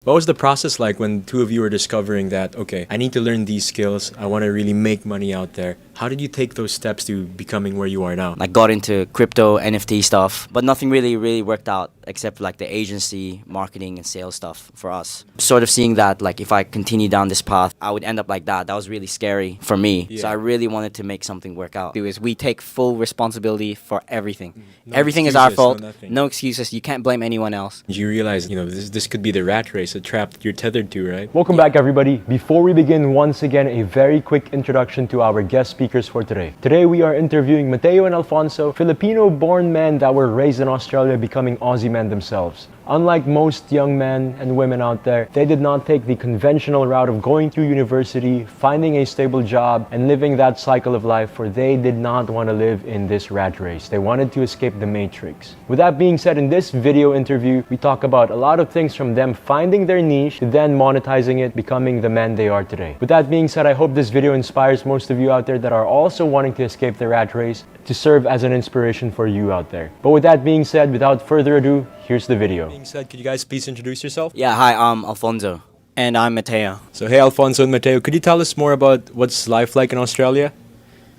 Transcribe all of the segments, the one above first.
What was the process like when two of you were discovering that, okay, I need to learn these skills, I want to really make money out there? How did you take those steps to becoming where you are now? I got into crypto, NFT stuff, but nothing really worked out except like the agency, marketing, and sales stuff for us. Sort of seeing that like if I continue down this path, I would end up like that. That was really scary for me. Yeah. So I really wanted to make something work out. Is we take full responsibility for everything. No Everything is our excuses, fault. no nothing. No excuses. You can't blame anyone else. You realize, this could be the rat race, a trap that you're tethered to, right? Welcome back, everybody. Before we begin, once again, a very quick introduction to our guest speakers for today. Today, we are interviewing Mateo and Alfonso, Filipino-born men that were raised in Australia, becoming Aussie men themselves. Unlike most young men and women out there, they did not take the conventional route of going through university, finding a stable job, and living that cycle of life, for they did not want to live in this rat race. They wanted to escape the matrix. With that being said, in this video interview, we talk about a lot of things from them finding their niche to then monetizing it, becoming the men they are today. With that being said, I hope this video inspires most of you out there that are also wanting to escape the rat race to serve as an inspiration for you out there. But with that being said, without further ado, here's the video. Being said, could you guys please introduce yourself? Yeah, hi, I'm Alfonso. And I'm Mateo. So, hey, Alfonso and Mateo, could you tell us more about what's life like in Australia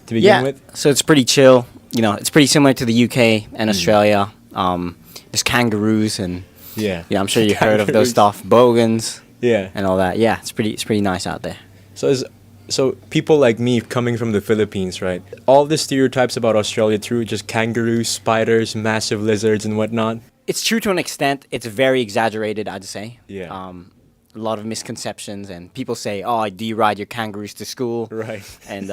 to begin with? So it's pretty chill. It's pretty similar to the UK and Australia. There's kangaroos and Yeah. I'm sure you heard of those Kangaroos. stuff, bogans Yeah. and all that. Yeah, it's pretty nice out there. So people like me coming from the Philippines, right? All the stereotypes about Australia true, just kangaroos, spiders, massive lizards and whatnot. It's true to an extent. It's very exaggerated, I'd say. Yeah. A lot of misconceptions, and people say, "Oh, do you ride your kangaroos to school?" Right. And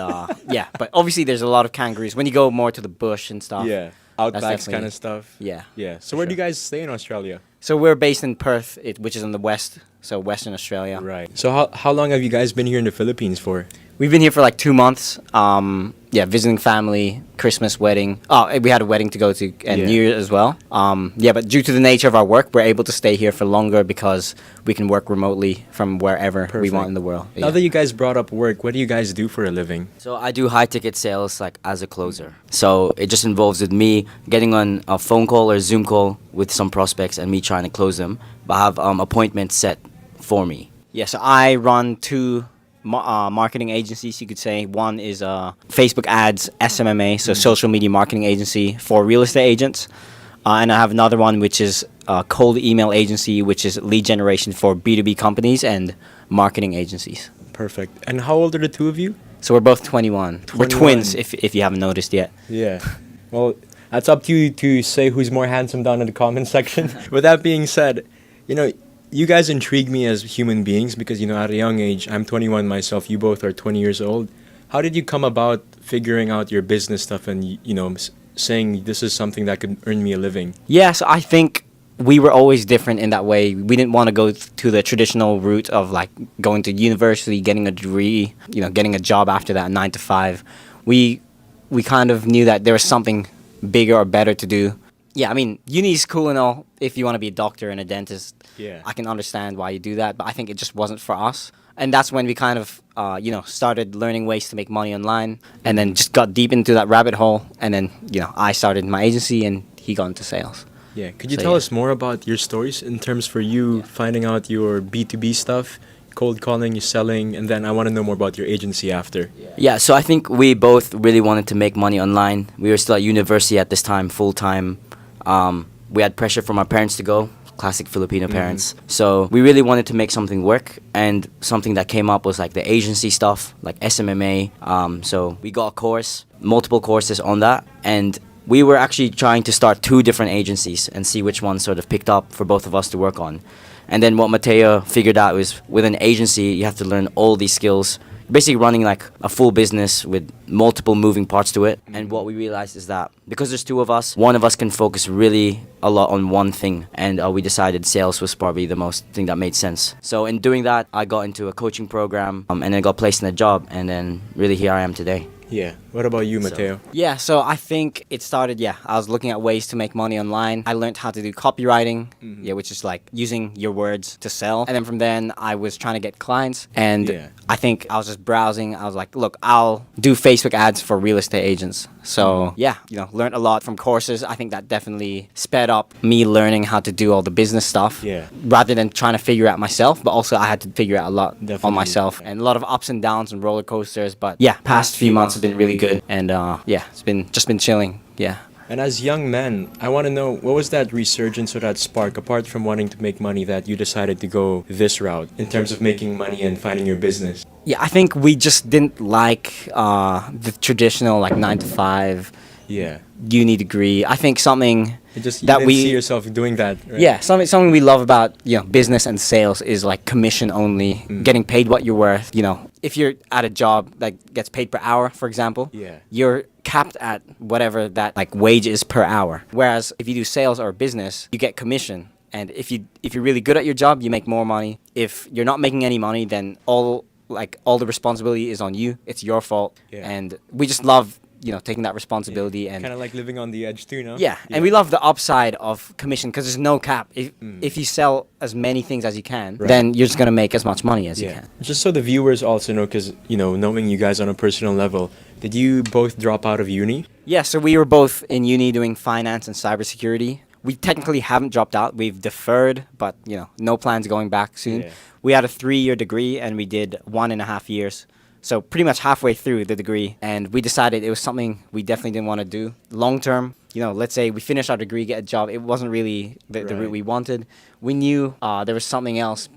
yeah, but obviously there's a lot of kangaroos when you go more to the bush and stuff. Yeah. Outbacks definitely- kind of stuff. Yeah. Yeah. So where do you guys stay in Australia? So we're based in Perth, which is in the west, so Western Australia. Right. So how long have you guys been here in the Philippines for? We've been here for like 2 months. Visiting family, Christmas, wedding. Oh, we had a wedding to go to, and Yeah. New Year as well. But due to the nature of our work, we're able to stay here for longer because we can work remotely from wherever we Perfect. want in the world. Now that you guys brought up work, what do you guys do for a living? So I do high ticket sales like as a closer. So it just involves with me getting on a phone call or Zoom call with some prospects and me trying to close them. But I have appointments set for me. Yeah, so I run two marketing agencies, you could say. One is Facebook ads, SMMA, so social media marketing agency for real estate agents. And I have another one which is a cold email agency, which is lead generation for B2B companies and marketing agencies. Perfect. And how old are the two of you? So we're both 21. We're 21. twins, if you haven't noticed yet. Yeah. Well, that's up to you to say who's more handsome down in the comment section. With that being said, you guys intrigue me as human beings because, at a young age, I'm 21 myself, you both are 20 years old. How did you come about figuring out your business stuff and, saying this is something that could earn me a living? Yeah, so I think we were always different in that way. We didn't want to go to the traditional route of like going to university, getting a degree, getting a job after that, 9 to 5. We kind of knew that there was something bigger or better to do. Yeah, I mean, uni is cool and all if you want to be a doctor and a dentist. Yeah. I can understand why you do that, but I think it just wasn't for us. And that's when we kind of, started learning ways to make money online and then just got deep into that rabbit hole. And then, I started my agency and he got into sales. Yeah. Could you So, tell yeah. us more about your stories in terms for you finding out your B2B stuff, cold calling, you selling, and then I want to know more about your agency after. Yeah, so I think we both really wanted to make money online. We were still at university at this time, full time. We had pressure from our parents to go, classic Filipino parents. So we really wanted to make something work, and something that came up was like the agency stuff, like SMMA. So we got a course, multiple courses on that, and we were actually trying to start 2 different agencies and see which one sort of picked up for both of us to work on. And then what Mateo figured out was with an agency, you have to learn all these skills. Basically running like a full business with multiple moving parts to it. And what we realized is that because there's 2 of us, one of us can focus really a lot on one thing. And we decided sales was probably the most thing that made sense. So in doing that, I got into a coaching program and then got placed in a job. And then really here I am today. Yeah. What about you, So- Mateo? Yeah, so I think it started, I was looking at ways to make money online. I learned how to do copywriting, which is like using your words to sell. And then from then, I was trying to get clients. And Yeah. I think I was just browsing. I was like, look, I'll do Facebook ads for real estate agents. So learned a lot from courses. I think that definitely sped up me learning how to do all the business stuff. Yeah. Rather than trying to figure out myself, but also I had to figure out a lot Definitely. on myself and a lot of ups and downs and roller coasters. But yeah, past few months have been really good. And it's been chilling. Yeah. And as young men, I want to know, what was that resurgence or that spark, apart from wanting to make money, that you decided to go this route in terms of making money and finding your business? Yeah, I think we just didn't like the traditional like 9 to 5 Yeah. uni degree. I think something It just, you that didn't we see yourself doing that, right? yeah something we love about business and sales is like commission only, getting paid what you're worth. If you're at a job that gets paid per hour, for example, Yeah. you're capped at whatever that like wage is per hour. Whereas if you do sales or business, you get commission. And if you're really good at your job, you make more money. If you're not making any money, then all the responsibility is on you. It's your fault. Yeah. And we just love taking that responsibility and Kind of like living on the edge too, no? yeah, and we love the upside of commission because there's no cap. If you sell as many things as you can, Right. then you're just gonna make as much money as you Yeah. can. Just so the viewers also know, because, knowing you guys on a personal level, did you both drop out of uni? Yeah, so we were both in uni doing finance and cybersecurity. We technically haven't dropped out. We've deferred, but no plans going back soon. Yeah. We had a 3-year degree and we did 1.5 years. So pretty much halfway through the degree, and we decided it was something we definitely didn't want to do long term. Let's say we finish our degree, get a job. It wasn't really the Right. route we wanted. We knew there was something else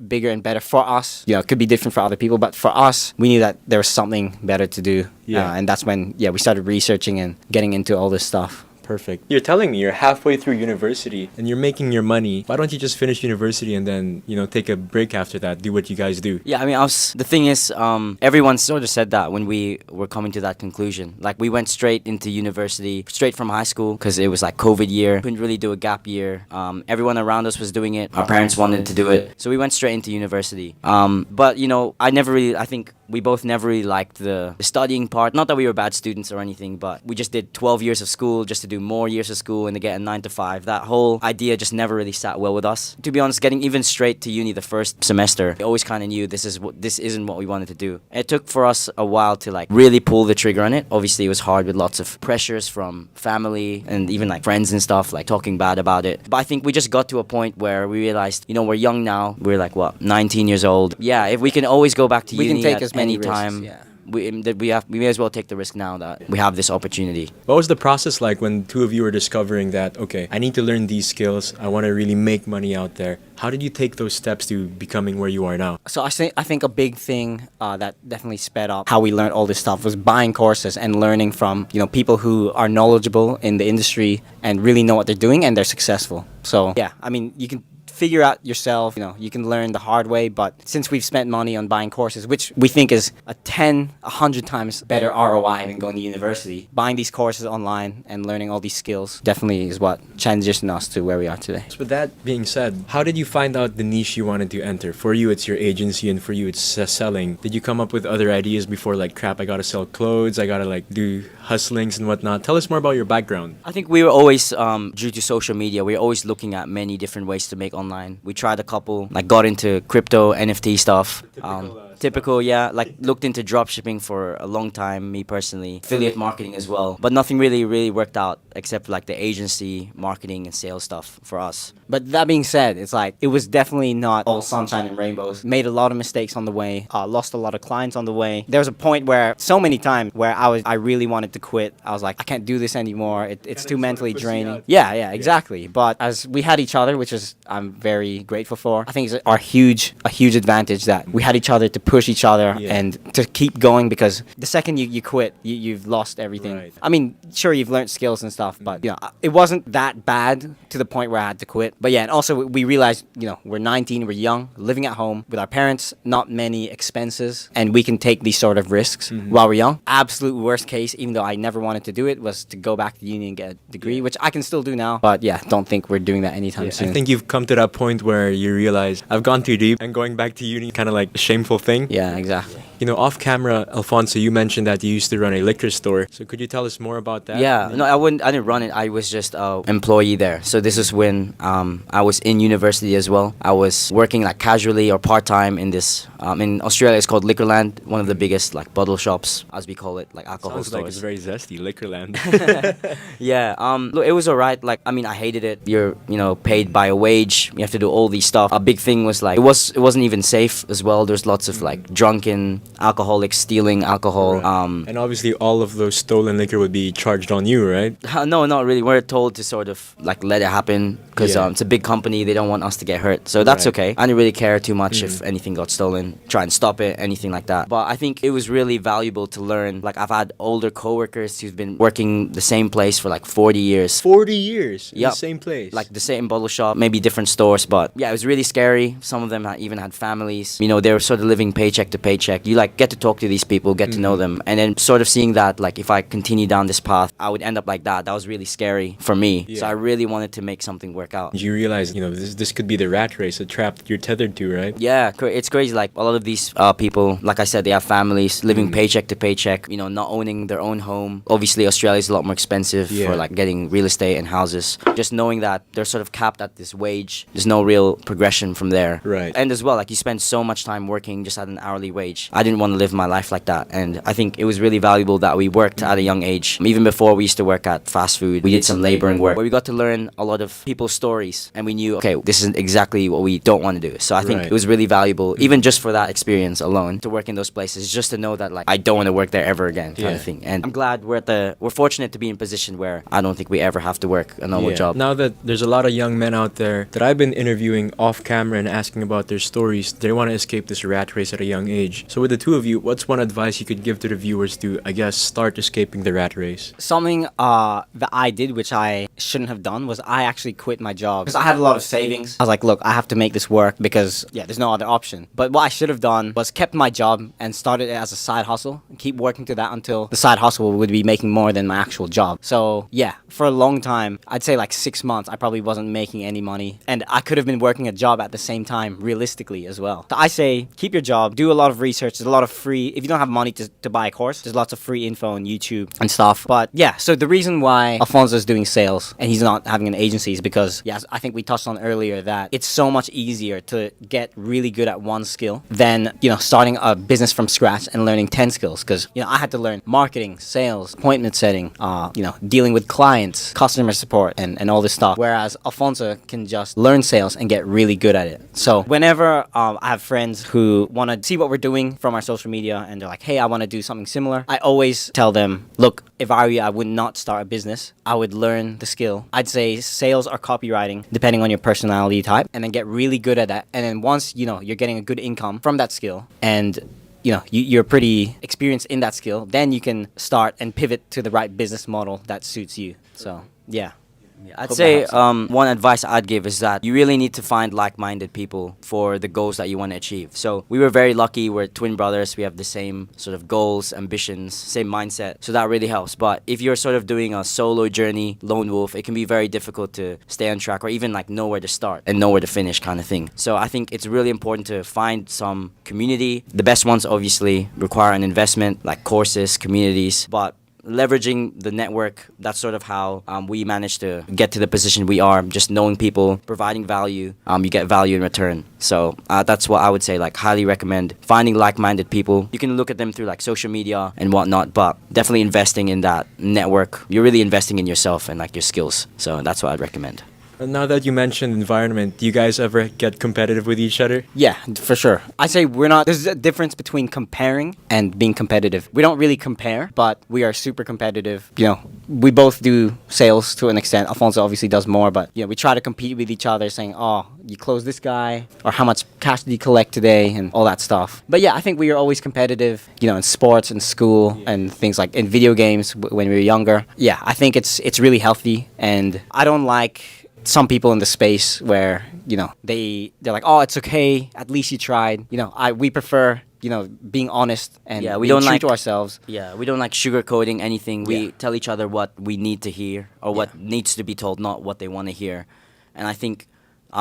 bigger and better for us. It could be different for other people, but for us, we knew that there was something better to do. Yeah. And that's when we started researching and getting into all this stuff. Perfect. You're telling me you're halfway through university and you're making your money. Why don't you just finish university and then, take a break after that, do what you guys do? Yeah, I mean, the thing is, everyone sort of said that when we were coming to that conclusion. Like, we went straight into university, straight from high school, because it was like COVID year. Couldn't really do a gap year. Everyone around us was doing it. Our parents wanted to do it. So we went straight into university. But, I think we both never really liked the studying part. Not that we were bad students or anything, but we just did 12 years of school just to do more years of school and to get a 9 to 5. That whole idea just never really sat well with us. To be honest, getting even straight to uni the first semester, we always kind of knew this isn't what we wanted to do. It took for us a while to like really pull the trigger on it. Obviously, it was hard with lots of pressures from family and even like friends and stuff, like talking bad about it. But I think we just got to a point where we realized, we're young now. We're like, 19 years old. Yeah, if we can always go back to We uni can take at as many any time. risks, yeah. We may as well take the risk now that we have this opportunity. What was the process like when two of you were discovering that, okay, I need to learn these skills, I want to really make money out there? How did you take those steps to becoming where you are now? So I think a big thing that definitely sped up how we learned all this stuff was buying courses and learning from people who are knowledgeable in the industry and really know what they're doing and they're successful. So yeah, I mean you can figure out yourself, you can learn the hard way, but since we've spent money on buying courses, which we think is a 100 times better ROI than going to university, buying these courses online and learning all these skills definitely is what transitioned us to where we are today. So with that being said, how did you find out the niche you wanted to enter? For you, it's your agency, and for you, it's selling. Did you come up with other ideas before, like, crap, I gotta sell clothes, I gotta, like, do hustlings and whatnot? Tell us more about your background. I think we were always, due to social media, we were always looking at many different ways to make online. We tried a couple, like got into crypto, NFT stuff. Typical, yeah. Like looked into dropshipping for a long time, me personally. Affiliate marketing as well. But nothing really worked out except like the agency, marketing and sales stuff for us. But that being said, it's like it was definitely not all sunshine and rainbows. Made a lot of mistakes on the way. Lost a lot of clients on the way. There was a point where so many times where I really wanted to quit. I was like, I can't do this anymore. It's too mentally draining. Yeah, exactly. But as we had each other, which is I'm very grateful for. I think it's a huge advantage that we had each other to push each other and to keep going, because the second you quit, you've lost everything. Right. I mean, sure, you've learned skills and stuff, but it wasn't that bad to the point where I had to quit. But yeah, and also we realized, we're 19, we're young, living at home with our parents, not many expenses, and we can take these sort of risks while we're young. Absolute worst case, even though I never wanted to do it, was to go back to uni and get a degree, which I can still do now. But yeah, don't think we're doing that anytime soon. I think you've come to that point where you realize I've gone too deep, and going back to uni kind of like shameful thing. Yeah, exactly. You know, off camera, Alfonso, you mentioned that you used to run a liquor store. So could you tell us more about that? Yeah, no, I wouldn't. I didn't run it. I was just a employee there. So this is when I was in university as well. I was working like casually or part time in this. In Australia, it's called Liquorland, one of the biggest like bottle shops, as we call it, like alcohol Sounds like it's stores. very zesty, Liquorland. Yeah. Look, it was alright. Like, I mean, I hated it. You're, paid by a wage. You have to do all these stuff. A big thing was like it wasn't even safe as well. There's lots of like drunken alcoholics stealing alcohol. Right. And obviously, all of those stolen liquor would be charged on you, right? No, not really. We're told to sort of like let it happen because Yeah. it's a big company. They don't want us to get hurt, so that's Right. okay. I didn't really care too much if anything got stolen. Try and stop it, anything like that. But I think it was really valuable to learn. Like I've had older coworkers who've been working the same place for like 40 years. 40 years in Yep. the same place. Like the same bottle shop, maybe different stores, but yeah, it was really scary. Some of them even had families. They were sort of living paycheck to paycheck. You like get to talk to these people, get to know them, and then sort of seeing that like if I continue down this path, I would end up like that. That was really scary for me. So Yeah. I really wanted to make something work out. you realize, this could be the rat race, a trap that you're tethered to, right? Yeah, it's crazy. Like a lot of these people, like I said, they have families living paycheck to paycheck. Not owning their own home. Obviously, Australia is a lot more expensive Yeah. for like getting real estate and houses. Just knowing that they're sort of capped at this wage, there's no real progression from there. Right. And as well, like you spend so much time working just at an hourly wage. I didn't want to live my life like that, and I think it was really valuable that we worked at a young age. Even before we used to work at fast food, we did some laboring work where we got to learn a lot of people's stories, and we knew, okay, this isn't exactly what we don't want to do. So I think Right. it was really valuable, even just for that experience alone, to work in those places, just to know that like I don't want to work there ever again, kind Yeah. of thing. And I'm glad we're fortunate to be in a position where I don't think we ever have to work a normal Yeah. job. Now that there's a lot of young men out there that I've been interviewing off camera and asking about their stories, they want to escape this rat race at a young age. So with the two of you, what's one advice you could give to the viewers to, I guess, start escaping the rat race? Something that I did, which I shouldn't have done, was I actually quit my job because I had a lot of savings. I was like, look, I have to make this work because there's no other option. But what I should have done was kept my job and started it as a side hustle and keep working to that until the side hustle would be making more than my actual job. So yeah, for a long time, I'd say like 6 months, I probably wasn't making any money, and I could have been working a job at the same time, realistically as well. So I say keep your job, do a lot of research. There's a lot of free, if you don't have money to buy a course, there's lots of free info on YouTube and stuff. But yeah, so the reason why Alfonso is doing sales and he's not having an agency is because, yes, I think we touched on earlier that it's so much easier to get really good at one skill than, starting a business from scratch and learning 10 skills. Because, I had to learn marketing, sales, appointment setting, dealing with clients, customer support, and all this stuff. Whereas Alfonso can just learn sales and get really good at it. So whenever I have friends who want to see what we're doing from our social media and they're like, hey, I want to do something similar, I always tell them, look, if I were you, I would not start a business. I would learn the skill. I'd say sales or copywriting, depending on your personality type, and then get really good at that. And then once, you're getting a good income from that skill and you're pretty experienced in that skill, then you can start and pivot to the right business model that suits you. So, yeah. I'd Hope say that helps. one advice I'd give is that you really need to find like-minded people for the goals that you want to achieve. So we were very lucky. We're twin brothers. We have the same sort of goals, ambitions, same mindset. So that really helps. But if you're sort of doing a solo journey, lone wolf, it can be very difficult to stay on track or even like know where to start and know where to finish kind of thing. So I think it's really important to find some community. The best ones obviously require an investment like courses, communities, but leveraging the network, that's sort of how we managed to get to the position we are. Just knowing people, providing value, you get value in return. So that's what I would say, like highly recommend finding like-minded people. You can look at them through like social media and whatnot, but definitely investing in that network. You're really investing in yourself and like your skills. So that's what I'd recommend. And now that you mentioned environment, do you guys ever get competitive with each other? Yeah, for sure. I say there's a difference between comparing and being competitive. We don't really compare, but we are super competitive. We both do sales to an extent. Alfonso obviously does more, but we try to compete with each other saying, oh, you closed this guy, or how much cash did you collect today, and all that stuff. But yeah, I think we are always competitive, in sports and school and things like in video games when we were younger. Yeah, I think it's really healthy, and I don't like some people in the space where they're like, oh, it's okay, at least you tried. We prefer being honest and we being don't true like to ourselves. Yeah, we don't like sugarcoating anything. We Yeah. tell each other what we need to hear or what needs to be told, not what they want to hear. And I think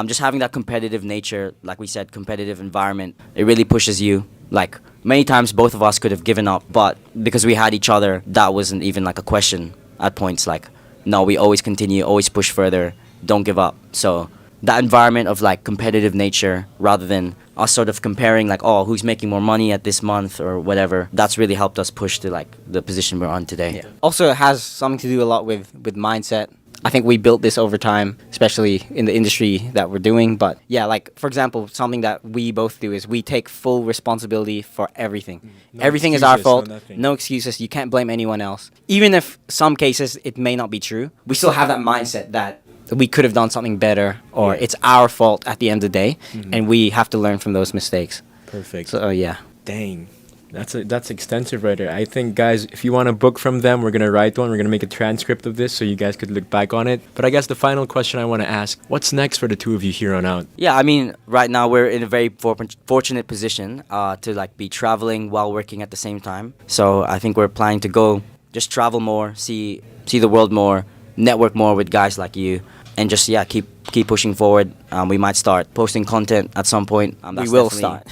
Just having that competitive nature, like we said, competitive environment, it really pushes you. Like many times, both of us could have given up, but because we had each other, that wasn't even like a question at points. Like, no, we always continue, always push further, don't give up. So that environment of like competitive nature, rather than us sort of comparing like, oh, who's making more money at this month or whatever, that's really helped us push to like the position we're on today. Yeah. Also, it has something to do a lot with mindset. I think we built this over time, especially in the industry that we're doing. But yeah, like for example, something that we both do is we take full responsibility for everything. No Everything is our excuses, no fault. nothing. No excuses. You can't blame anyone else. Even if some cases it may not be true, we still have that mindset that we could have done something better, or it's our fault at the end of the day, and we have to learn from those mistakes. Perfect. So yeah. Dang. That's extensive right there. I think, guys, if you want to book from them, we're going to write one. We're going to make a transcript of this so you guys could look back on it. But I guess the final question I want to ask, what's next for the two of you here on out? Yeah, I mean, right now we're in a very fortunate position to like be traveling while working at the same time. So I think we're planning to go just travel more, see the world more, network more with guys like you, and just keep pushing forward. We might start posting content at some point. We will start.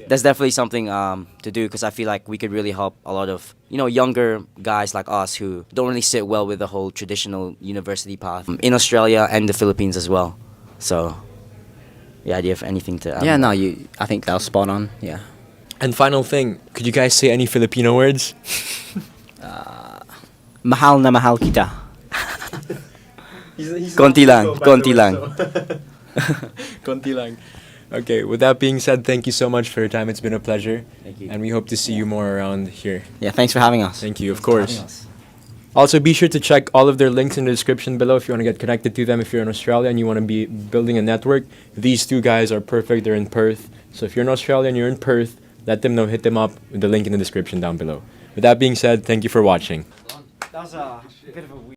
That's definitely something to do, because I feel like we could really help a lot of younger guys like us who don't really sit well with the whole traditional university path in Australia and the Philippines as well. So yeah, do you have anything to add? Yeah, no, I think that was spot on. Yeah. And final thing, could you guys say any Filipino words? Mahal na mahal kita. Konti lang, konti lang. Konti lang. Okay, with that being said, thank you so much for your time. It's been a pleasure. Thank you. And we hope to see you more around here. Yeah, thanks for having us. Thank you, of course. Also, be sure to check all of their links in the description below if you want to get connected to them. If you're in Australia and you want to be building a network, these two guys are perfect. They're in Perth. So if you're in Australia and you're in Perth, let them know, hit them up with the link in the description down below. With that being said, thank you for watching. That was a bit of a